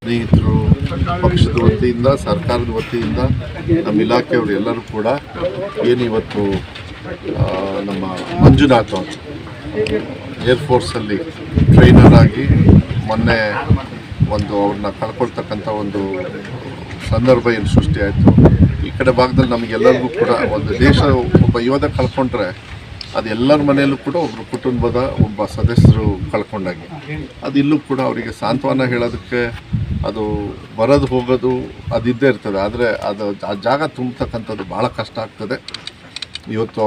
ಸ್ನೇಹಿತರು, ಪಕ್ಷದ ವತಿಯಿಂದ, ಸರ್ಕಾರದ ವತಿಯಿಂದ, ನಮ್ಮ ಇಲಾಖೆಯವರು ಎಲ್ಲರೂ ಕೂಡ ಏನಿವತ್ತು ನಮ್ಮ ಮಂಜುನಾಥ್ ಅವರು ಏರ್ಫೋರ್ಸಲ್ಲಿ ಟ್ರೈನರ್ ಆಗಿ ಮೊನ್ನೆ ಅವ್ರನ್ನ ಕಳ್ಕೊಳ್ತಕ್ಕಂಥ ಒಂದು ಸಂದರ್ಭ ಏನು ಸೃಷ್ಟಿಯಾಯಿತು. ಈ ಕಡೆ ಭಾಗದಲ್ಲಿ ನಮಗೆಲ್ಲರಿಗೂ ಕೂಡ ಒಂದು ದೇಶ ಒಬ್ಬ ಯೋಧ ಕಳ್ಕೊಂಡ್ರೆ ಅದು ಎಲ್ಲರ ಮನೆಯಲ್ಲೂ ಕೂಡ ಒಬ್ಬರು ಕುಟುಂಬದ ಒಬ್ಬ ಸದಸ್ಯರು ಕಳ್ಕೊಂಡಾಗೆ. ಅದು ಇಲ್ಲೂ ಕೂಡ ಅವರಿಗೆ ಸಾಂತ್ವನ ಹೇಳೋದಕ್ಕೆ ಅದು ಬರೋದು ಹೋಗೋದು ಅದಿದ್ದೇ ಇರ್ತದೆ. ಆದರೆ ಆ ಜಾಗ ತುಂಬತಕ್ಕಂಥದ್ದು ಭಾಳ ಕಷ್ಟ ಆಗ್ತದೆ. ಇವತ್ತು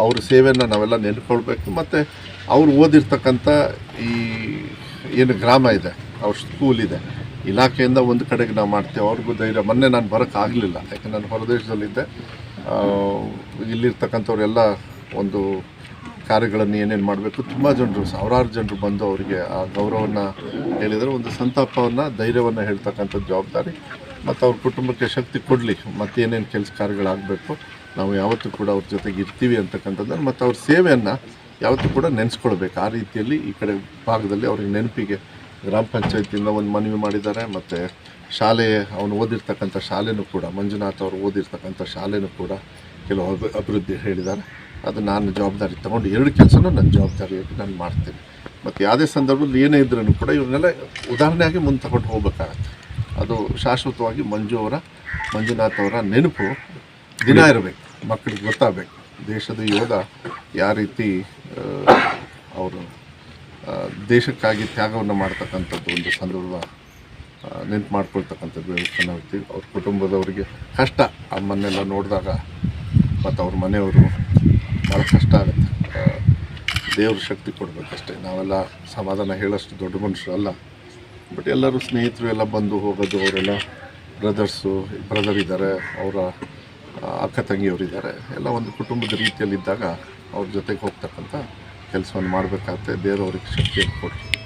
ಅವ್ರ ಸೇವೆಯನ್ನು ನಾವೆಲ್ಲ ನೆನ್ಕೊಳ್ಬೇಕು. ಮತ್ತು ಅವ್ರು ಓದಿರ್ತಕ್ಕಂಥ ಈ ಏನು ಗ್ರಾಮ ಇದೆ, ಅವ್ರ ಸ್ಕೂಲ್ ಇದೆ, ಇಲಾಖೆಯಿಂದ ಒಂದು ಕಡೆಗೆ ನಾವು ಮಾಡ್ತೇವೆ. ಅವ್ರಿಗೂ ಧೈರ್ಯ. ಮೊನ್ನೆ ನಾನು ಬರೋಕ್ಕಾಗಲಿಲ್ಲ, ಯಾಕೆ ನಾನು ಹೊರದೇಶದಲ್ಲಿದ್ದೆ. ಇಲ್ಲಿರ್ತಕ್ಕಂಥವ್ರೆಲ್ಲ ಒಂದು ಕಾರ್ಯಗಳನ್ನು ಏನೇನು ಮಾಡಬೇಕು, ತುಂಬ ಜನರು, ಸಾವಿರಾರು ಜನರು ಬಂದು ಅವರಿಗೆ ಆ ಗೌರವವನ್ನು ಹೇಳಿದರೆ ಒಂದು ಸಂತಾಪವನ್ನು, ಧೈರ್ಯವನ್ನು ಹೇಳ್ತಕ್ಕಂಥ ಜವಾಬ್ದಾರಿ. ಮತ್ತು ಅವ್ರ ಕುಟುಂಬಕ್ಕೆ ಶಕ್ತಿ ಕೊಡಲಿ, ಮತ್ತೇನೇನು ಕೆಲಸ ಕಾರ್ಯಗಳಾಗಬೇಕು ನಾವು ಯಾವತ್ತೂ ಕೂಡ ಅವ್ರ ಜೊತೆಗೆ ಇರ್ತೀವಿ ಅಂತಕ್ಕಂಥದ್ದನ್ನು, ಮತ್ತು ಅವ್ರ ಸೇವೆಯನ್ನು ಯಾವತ್ತೂ ಕೂಡ ನೆನೆಸ್ಕೊಳ್ಬೇಕು. ಆ ರೀತಿಯಲ್ಲಿ ಈ ಕಡೆ ಭಾಗದಲ್ಲಿ ಅವ್ರಿಗೆ ನೆನಪಿಗೆ ಗ್ರಾಮ ಪಂಚಾಯತಿಯಿಂದ ಒಂದು ಮನವಿ ಮಾಡಿದ್ದಾರೆ. ಮತ್ತು ಶಾಲೆ, ಅವನು ಓದಿರ್ತಕ್ಕಂಥ ಶಾಲೆನೂ ಕೂಡ, ಮಂಜುನಾಥ್ ಅವರು ಓದಿರ್ತಕ್ಕಂಥ ಶಾಲೆನೂ ಕೂಡ ಕೆಲವು ಅಭಿವೃದ್ಧಿ ಹೇಳಿದ್ದಾರೆ. ಅದು ನಾನು ಜವಾಬ್ದಾರಿ ತೊಗೊಂಡು 2 ಕೆಲಸನೂ ನನ್ನ ಜವಾಬ್ದಾರಿಯಾಗಿ ನಾನು ಮಾಡ್ತೀನಿ. ಮತ್ತು ಯಾವುದೇ ಸಂದರ್ಭದಲ್ಲಿ ಏನೇ ಇದ್ರೂ ಕೂಡ ಇವ್ರನ್ನೆಲ್ಲ ಉದಾಹರಣೆಯಾಗಿ ಮುಂದೆ ತಗೊಂಡು ಹೋಗ್ಬೇಕಾಗತ್ತೆ. ಅದು ಶಾಶ್ವತವಾಗಿ ಮಂಜುನಾಥ್ ಅವರ ನೆನಪು ದಿನ ಇರಬೇಕು, ಮಕ್ಕಳಿಗೆ ಗೊತ್ತಾಗಬೇಕು. ದೇಶದ ಯೋಧ ಯಾವ ರೀತಿ ಅವರು ದೇಶಕ್ಕಾಗಿ ತ್ಯಾಗವನ್ನು ಮಾಡ್ತಕ್ಕಂಥದ್ದು ಒಂದು ಸಂದರ್ಭ ನೆನಪು ಮಾಡ್ಕೊಳ್ತಕ್ಕಂಥದ್ದು ವ್ಯವಸ್ಥೆ ನೋಡ್ತೀವಿ. ಅವ್ರ ಕುಟುಂಬದವರಿಗೆ ಕಷ್ಟ ಆ ಮನೆಯೆಲ್ಲ ನೋಡಿದಾಗ, ಮತ್ತು ಅವ್ರ ಮನೆಯವರು ಭಾಳ ಕಷ್ಟ ಆಗುತ್ತೆ. ದೇವ್ರ ಶಕ್ತಿ ಕೊಡಬೇಕಷ್ಟೇ. ನಾವೆಲ್ಲ ಸಮಾಧಾನ ಹೇಳೋಷ್ಟು ದೊಡ್ಡ ಮನುಷ್ಯರು ಅಲ್ಲ. ಬಟ್ ಎಲ್ಲರೂ ಸ್ನೇಹಿತರು ಎಲ್ಲ ಬಂದು ಹೋಗೋದು, ಅವರೆಲ್ಲ ಬ್ರದರ್ ಇದ್ದಾರೆ, ಅವರ ಅಕ್ಕ ತಂಗಿಯವರಿದ್ದಾರೆ, ಎಲ್ಲ ಒಂದು ಕುಟುಂಬದ ರೀತಿಯಲ್ಲಿದ್ದಾಗ ಅವ್ರ ಜೊತೆಗೆ ಹೋಗ್ತಕ್ಕಂಥ ಕೆಲಸವನ್ನು ಮಾಡಬೇಕಾಗುತ್ತೆ. ದೇವರು ಅವ್ರಿಗೆ ಶಕ್ತಿಯನ್ನು ಕೊಡ್ತೀವಿ.